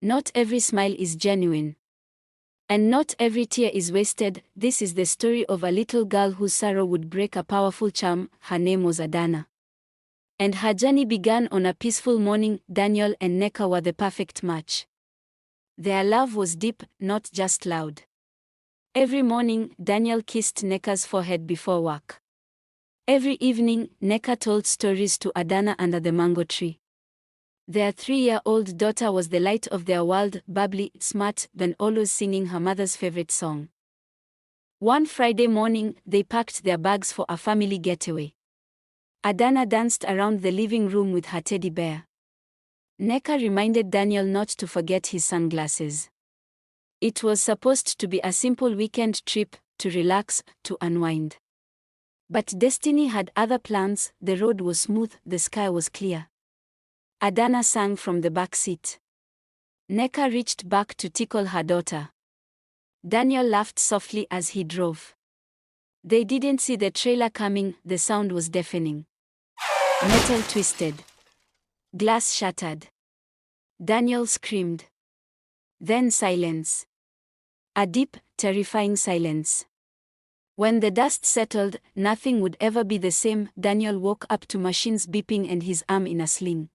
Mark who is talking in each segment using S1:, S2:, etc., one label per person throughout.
S1: Not every smile is genuine. And not every tear is wasted. This is the story of a little girl whose sorrow would break a powerful charm. Her name was Adana. And her journey began on a peaceful morning. Daniel and Neka were the perfect match. Their love was deep, not just loud. Every morning, Daniel kissed Neka's forehead before work. Every evening, Neka told stories to Adana under the mango tree. Their 3-year-old daughter was the light of their world, bubbly, smart, then always singing her mother's favorite song. One Friday morning, they packed their bags for a family getaway. Adana danced around the living room with her teddy bear. Neka reminded Daniel not to forget his sunglasses. It was supposed to be a simple weekend trip, to relax, to unwind. But destiny had other plans. The road was smooth, the sky was clear. Adana sang from the back seat. Neka reached back to tickle her daughter. Daniel laughed softly as he drove. They didn't see the trailer coming. The sound was deafening. Metal twisted. Glass shattered. Daniel screamed. Then silence. A deep, terrifying silence. When the dust settled, nothing would ever be the same. Daniel woke up to machines beeping and his arm in a sling.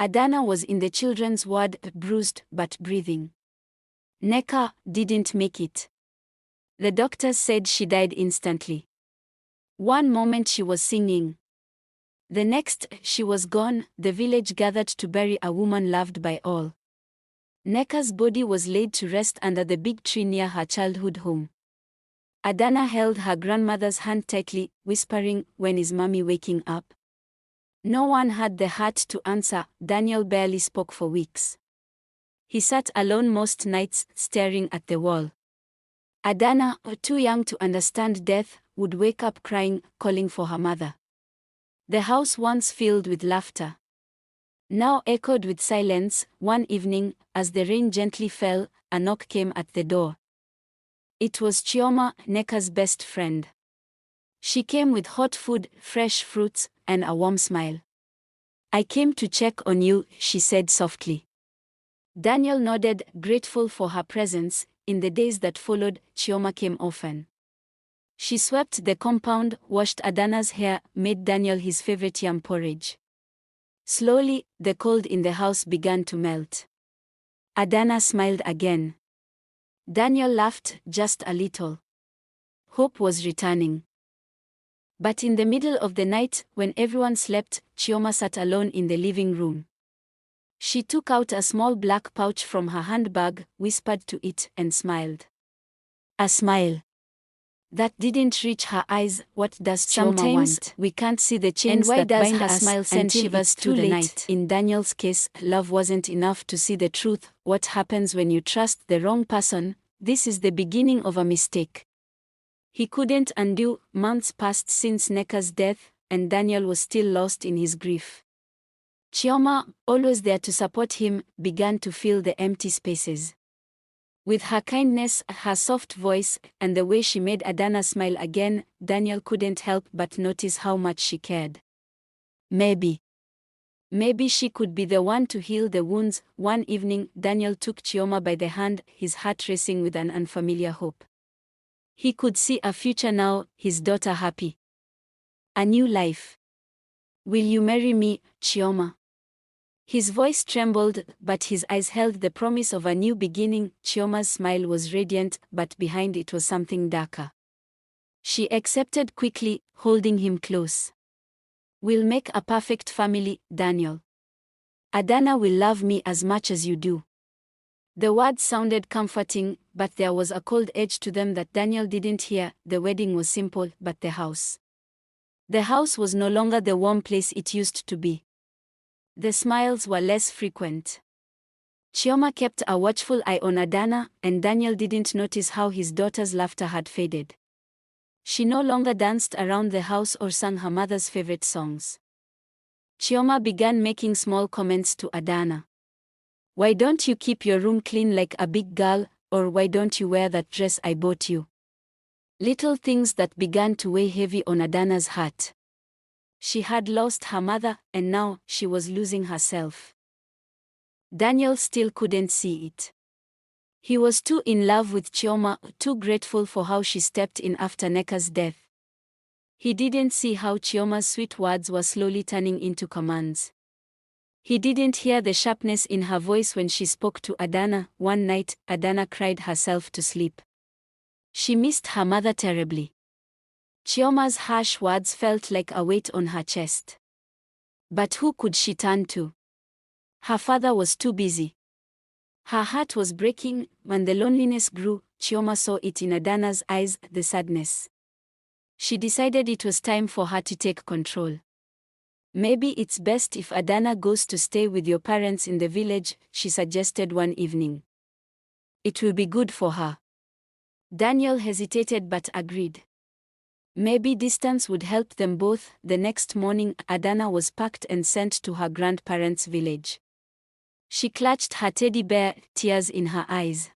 S1: Adana was in the children's ward, bruised but breathing. Neka didn't make it. The doctors said she died instantly. One moment she was singing. The next, she was gone. The village gathered to bury a woman loved by all. Neka's body was laid to rest under the big tree near her childhood home. Adana held her grandmother's hand tightly, whispering, "When is mommy waking up?" No one had the heart to answer. Daniel barely spoke for weeks. He sat alone most nights, staring at the wall. Adana, too young to understand death, would wake up crying, calling for her mother. The house once filled with laughter, now echoed with silence. One evening, as the rain gently fell, a knock came at the door. It was Chioma, Neka's best friend. She came with hot food, fresh fruits, and a warm smile. "I came to check on you," she said softly. Daniel nodded, grateful for her presence. In the days that followed, Chioma came often. She swept the compound, washed Adana's hair, made Daniel his favorite yam porridge. Slowly, the cold in the house began to melt. Adana smiled again. Daniel laughed, just a little. Hope was returning. But in the middle of the night, when everyone slept, Chioma sat alone in the living room. She took out a small black pouch from her handbag, whispered to it, and smiled. A smile that didn't reach her eyes. What does Chioma want? Sometimes we can't see the chains that bind us smile send shivers through the night. In Daniel's case, love wasn't enough to see the truth. What happens when you trust the wrong person? This is the beginning of a mistake he couldn't undo. Months passed since Neka's death, and Daniel was still lost in his grief. Chioma, always there to support him, began to fill the empty spaces. With her kindness, her soft voice, and the way she made Adana smile again, Daniel couldn't help but notice how much she cared. Maybe she could be the one to heal the wounds. One evening, Daniel took Chioma by the hand, his heart racing with an unfamiliar hope. He could see a future now, his daughter happy. A new life. "Will you marry me, Chioma?" His voice trembled, but his eyes held the promise of a new beginning. Chioma's smile was radiant, but behind it was something darker. She accepted quickly, holding him close. "We'll make a perfect family, Daniel. Adana will love me as much as you do." The words sounded comforting, but there was a cold edge to them that Daniel didn't hear. The wedding was simple, but the house was no longer the warm place it used to be. The smiles were less frequent. Chioma kept a watchful eye on Adana, and Daniel didn't notice how his daughter's laughter had faded. She no longer danced around the house or sang her mother's favorite songs. Chioma began making small comments to Adana. "Why don't you keep your room clean like a big girl?" Or "Why don't you wear that dress I bought you?" Little things that began to weigh heavy on Adana's heart. She had lost her mother, and now she was losing herself. Daniel still couldn't see it. He was too in love with Chioma, too grateful for how she stepped in after Neka's death. He didn't see how Chioma's sweet words were slowly turning into commands. He didn't hear the sharpness in her voice when she spoke to Adana. One night, Adana cried herself to sleep. She missed her mother terribly. Chioma's harsh words felt like a weight on her chest. But who could she turn to? Her father was too busy. Her heart was breaking. When the loneliness grew, Chioma saw it in Adana's eyes, the sadness. She decided it was time for her to take control. Maybe it's best if Adana goes to stay with your parents in the village, she suggested one evening. It will be good for her. Daniel hesitated but agreed. Maybe distance would help them both. The next morning, Adana was packed and sent to her grandparents' village. She clutched her teddy bear, tears in her eyes.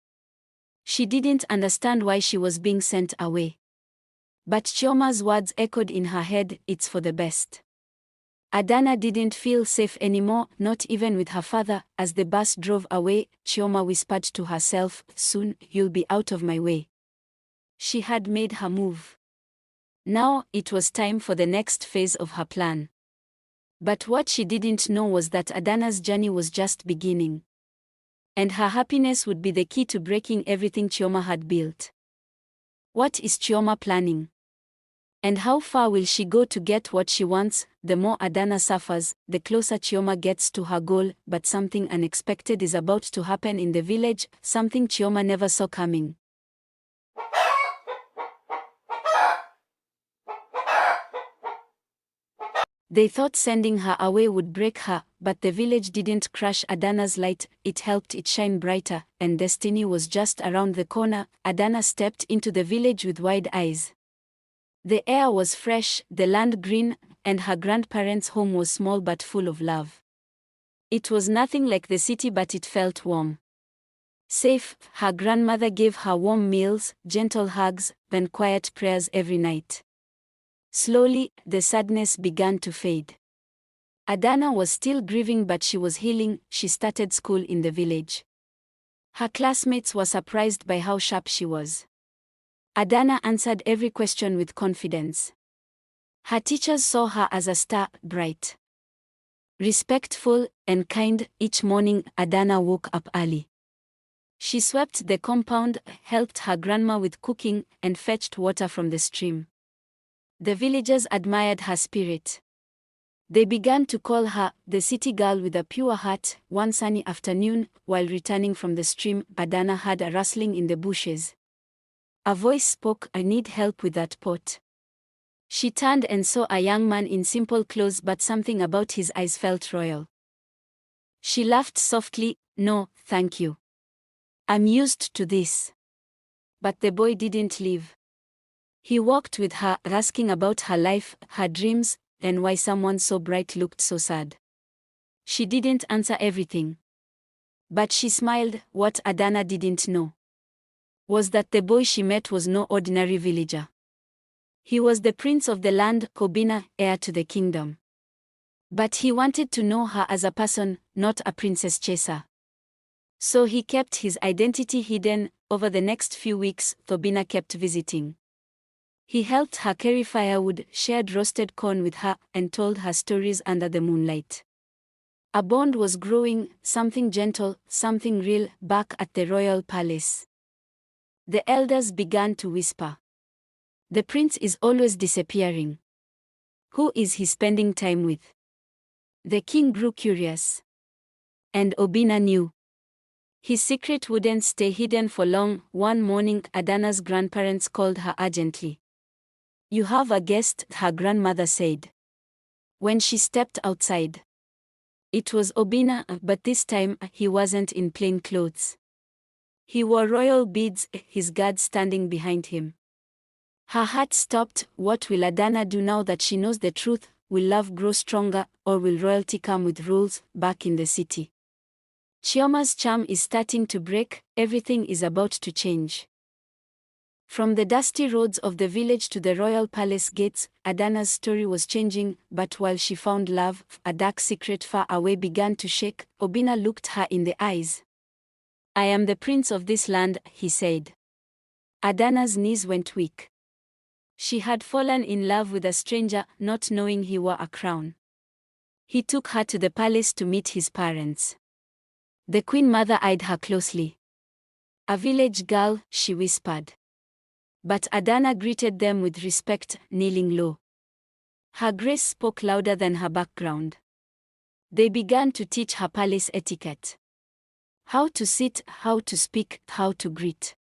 S1: She didn't understand why she was being sent away. But Chioma's words echoed in her head, it's for the best. Adana didn't feel safe anymore, not even with her father. As the bus drove away, Chioma whispered to herself, soon, you'll be out of my way. She had made her move. Now, it was time for the next phase of her plan. But what she didn't know was that Adana's journey was just beginning. And her happiness would be the key to breaking everything Chioma had built. What is Chioma planning? And how far will she go to get what she wants? The more Adana suffers, the closer Chioma gets to her goal, but something unexpected is about to happen in the village, something Chioma never saw coming. They thought sending her away would break her, but the village didn't crush Adana's light, it helped it shine brighter, and destiny was just around the corner. Adana stepped into the village with wide eyes. The air was fresh, the land green, and her grandparents' home was small but full of love. It was nothing like the city, but it felt warm. Safe, her grandmother gave her warm meals, gentle hugs, and quiet prayers every night. Slowly, the sadness began to fade. Adana was still grieving, but she was healing. She started school in the village. Her classmates were surprised by how sharp she was. Adana answered every question with confidence. Her teachers saw her as a star, bright, respectful, and kind. Each morning, Adana woke up early. She swept the compound, helped her grandma with cooking, and fetched water from the stream. The villagers admired her spirit. They began to call her the city girl with a pure heart. One sunny afternoon, while returning from the stream, Adana heard a rustling in the bushes. A voice spoke, I need help with that pot. She turned and saw a young man in simple clothes, but something about his eyes felt royal. She laughed softly, no, thank you. I'm used to this. But the boy didn't leave. He walked with her, asking about her life, her dreams, and why someone so bright looked so sad. She didn't answer everything. But she smiled. What Adana didn't know was that the boy she met was no ordinary villager. He was the prince of the land, Kobina, heir to the kingdom. But he wanted to know her as a person, not a princess chaser. So he kept his identity hidden. Over the next few weeks, Kobina kept visiting. He helped her carry firewood, shared roasted corn with her, and told her stories under the moonlight. A bond was growing, something gentle, something real, back at the royal palace. The elders began to whisper. The prince is always disappearing. Who is he spending time with? The king grew curious. And Obina knew. His secret wouldn't stay hidden for long. One morning, Adana's grandparents called her urgently. You have a guest, her grandmother said. When she stepped outside. It was Obina, but this time, he wasn't in plain clothes. He wore royal beads, his guard standing behind him. Her heart stopped. What will Adana do now that she knows the truth? Will love grow stronger, or will royalty come with rules, back in the city? Chioma's charm is starting to break, everything is about to change. From the dusty roads of the village to the royal palace gates, Adana's story was changing, but while she found love, a dark secret far away began to shake. Obina looked her in the eyes. "I am the prince of this land," he said. Adana's knees went weak. She had fallen in love with a stranger, not knowing he wore a crown. He took her to the palace to meet his parents. The queen mother eyed her closely. "A village girl," she whispered. But Adana greeted them with respect, kneeling low. Her grace spoke louder than her background. They began to teach her palace etiquette. How to sit, how to speak, how to greet.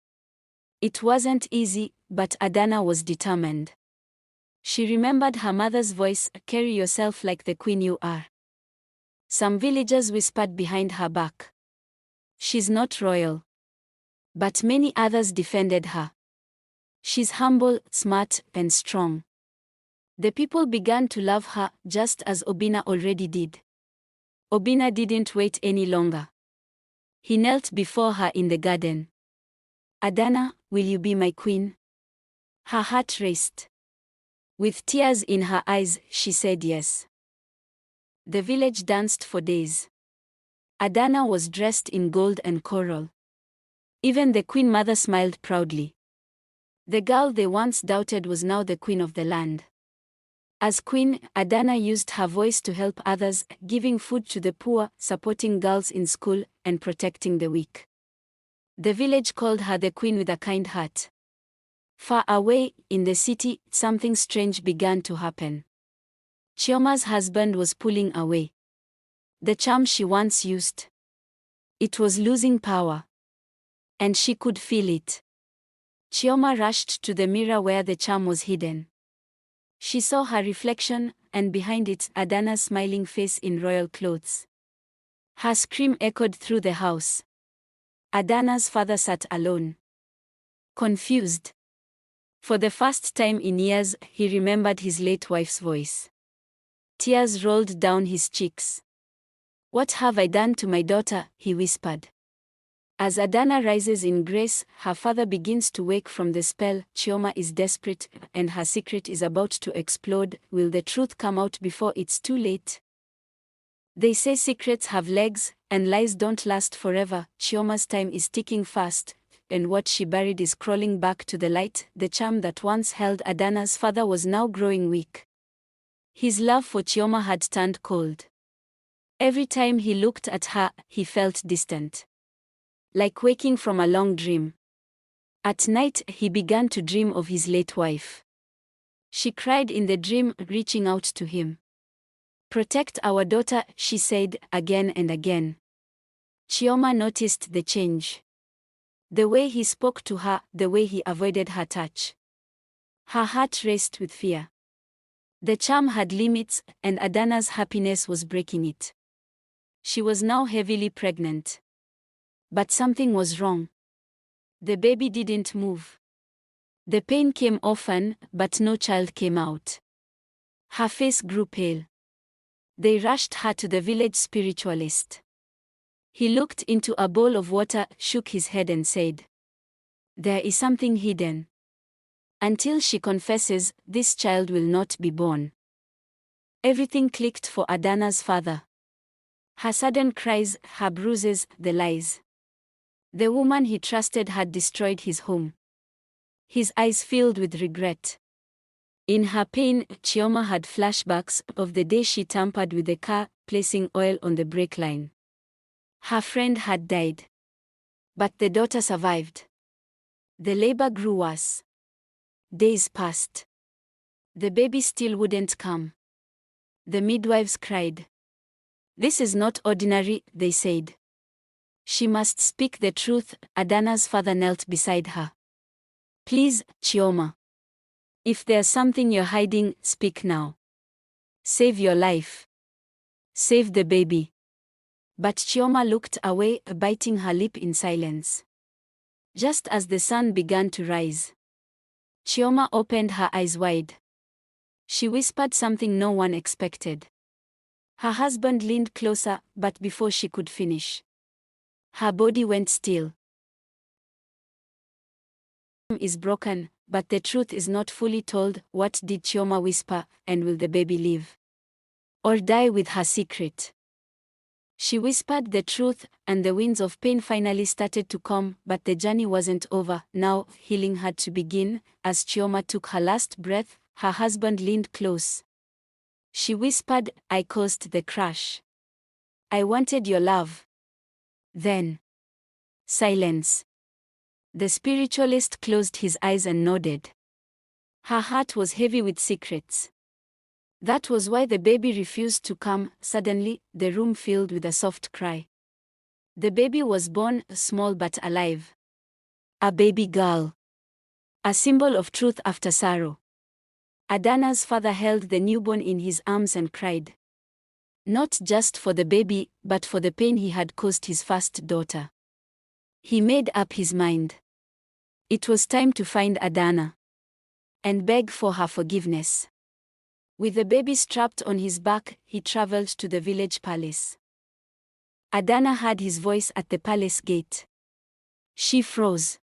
S1: It wasn't easy, but Adana was determined. She remembered her mother's voice, "Carry yourself like the queen you are." Some villagers whispered behind her back, "She's not royal." But many others defended her. "She's humble, smart, and strong." The people began to love her, just as Obina already did. Obina didn't wait any longer. He knelt before her in the garden. "Adana, will you be my queen?" Her heart raced. With tears in her eyes, she said yes. The village danced for days. Adana was dressed in gold and coral. Even the queen mother smiled proudly. The girl they once doubted was now the queen of the land. As queen, Adana used her voice to help others, giving food to the poor, supporting girls in school, and protecting the weak. The village called her the queen with a kind heart. Far away, in the city, something strange began to happen. Chioma's husband was pulling away. The charm she once used. It was losing power. And she could feel it. Chioma rushed to the mirror where the charm was hidden. She saw her reflection, and behind it, Adana's smiling face in royal clothes. Her scream echoed through the house. Adana's father sat alone, confused. For the first time in years, he remembered his late wife's voice. Tears rolled down his cheeks. "What have I done to my daughter?" he whispered. As Adana rises in grace, her father begins to wake from the spell. Chioma is desperate, and her secret is about to explode. Will the truth come out before it's too late? They say secrets have legs, and lies don't last forever. Chioma's time is ticking fast, and what she buried is crawling back to the light. The charm that once held Adana's father was now growing weak. His love for Chioma had turned cold. Every time he looked at her, he felt distant. Like waking from a long dream. At night, he began to dream of his late wife. She cried in the dream, reaching out to him. "Protect our daughter," she said, again and again. Chioma noticed the change. The way he spoke to her, the way he avoided her touch. Her heart raced with fear. The charm had limits, and Adana's happiness was breaking it. She was now heavily pregnant. But something was wrong. The baby didn't move. The pain came often, but no child came out. Her face grew pale. They rushed her to the village spiritualist. He looked into a bowl of water, shook his head and said, "There is something hidden. Until she confesses, this child will not be born." Everything clicked for Adana's father. Her sudden cries, her bruises, the lies. The woman he trusted had destroyed his home. His eyes filled with regret. In her pain, Chioma had flashbacks of the day she tampered with the car, placing oil on the brake line. Her friend had died. But the daughter survived. The labor grew worse. Days passed. The baby still wouldn't come. The midwives cried. "This is not ordinary," they said. She must speak the truth. Adana's father knelt beside her. "Please, Chioma. If there's something you're hiding, speak now. Save your life. Save the baby." But Chioma looked away, biting her lip in silence. Just as the sun began to rise, Chioma opened her eyes wide. She whispered something no one expected. Her husband leaned closer, but before she could finish, her body went still. is broken, but the truth is not fully told. What did Chioma whisper, and will the baby live or die with her secret? She whispered the truth, and the winds of pain finally started to come, but the journey wasn't over. Now, healing had to begin. As Chioma took her last breath, her husband leaned close. She whispered, I caused the crash. I wanted your love. Then, silence. The spiritualist closed his eyes and nodded. Her heart was heavy with secrets. That was why the baby refused to come. Suddenly, the room filled with a soft cry. The baby was born, small but alive. A baby girl. A symbol of truth after sorrow. Adana's father held the newborn in his arms and cried. Not just for the baby, but for the pain he had caused his first daughter. He made up his mind. It was time to find Adana and beg for her forgiveness. With the baby strapped on his back, he traveled to the village palace. Adana heard his voice at the palace gate. She froze.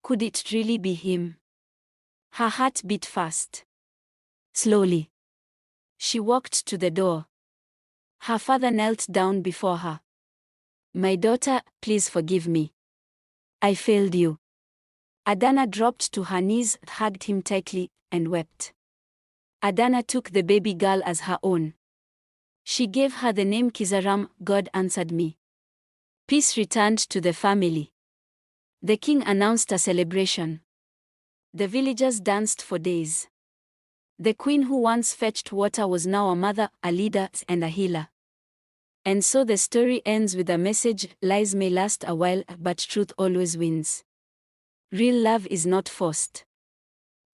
S1: Could it really be him? Her heart beat fast. Slowly, she walked to the door. Her father knelt down before her. My daughter, please forgive me. I failed you. Adana dropped to her knees, hugged him tightly, and wept. Adana took the baby girl as her own. She gave her the name Kizaram. God answered me. Peace returned to the family. The king announced a celebration. The villagers danced for days. The queen who once fetched water was now a mother, a leader, and a healer. And so the story ends with a message: lies may last a while, but truth always wins. Real love is not forced.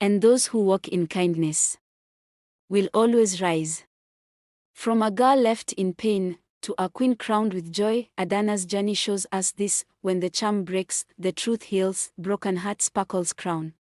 S1: And those who walk in kindness will always rise. From a girl left in pain to a queen crowned with joy, Adana's journey shows us this: when the charm breaks, the truth heals, broken heart sparkles crown.